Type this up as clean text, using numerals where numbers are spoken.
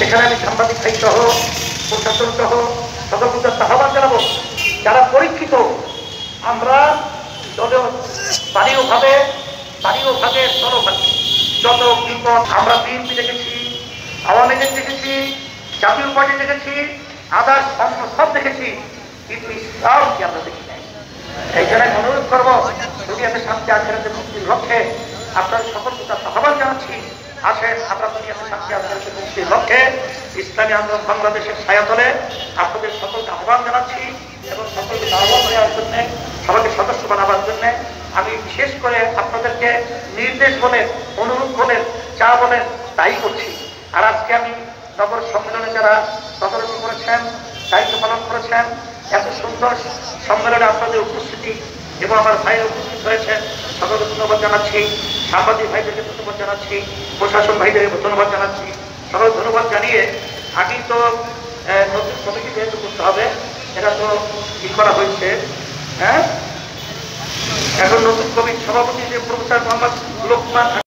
সেখানে আমি সাংবাদিক ভাই সহ প্রশাসন সহ সকলকে আহ্বান জানাবো, যারা পরীক্ষিত আমরা স্থানীয়ভাবে স্থলভাগে যত বিপদ আমরা বিএনপি দেখেছি, আওয়ামী লীগ দেখেছি, জাতীয় পার্টি দেখেছি, আদার্স অন্য সব দেখেছি, কিন্তু ইসলামকে আমরা দেখি নাই। এই জন্য অনুরোধ করবো, দুনিয়াতে শান্তি আখেরাতে মুক্তির লক্ষ্যে আপনার সকলকে আহ্বান জানাচ্ছি, আসেন আমরা দুনিয়াতে শান্তি আখেরাতে মুক্তির লক্ষ্যে ইসলামী আন্দোলন বাংলাদেশের ছায়াতলে আপনাদের সকলকে আহ্বান জানাচ্ছি এবং সকলকে আহ্বান দেওয়ার জন্য, সবাইকে সদস্য বানাবার জন্য আমি বিশেষ করে আপনাদেরকে নির্দেশ বলেন, অনুরোধ বলেন, যা বলেন তাই করছি। আর আজকে আমি নগর সম্মেলনে যারা তদারকি করেছেন, দায়িত্ব পালন করেছেন, এত সুন্দর সম্মেলনে আপনাদের উপস্থিতি এবং আমার ভাইয়ের উপস্থিত হয়েছেন, সকলকে ধন্যবাদ জানাচ্ছি। সাংবাদিক ভাইদেরকে ধন্যবাদ জানাচ্ছি, প্রশাসন ভাইদেরকে ধন্যবাদ জানাচ্ছি। সকল ধন্যবাদ জানিয়ে আগে তো নতুন কমিটি যেহেতু করতে হবে, এটা তো ঠিক করা হয়েছে, হ্যাঁ, এখন নতুন কমিটি সভাপতি যে প্রফেসর মোহাম্মদ লোকমান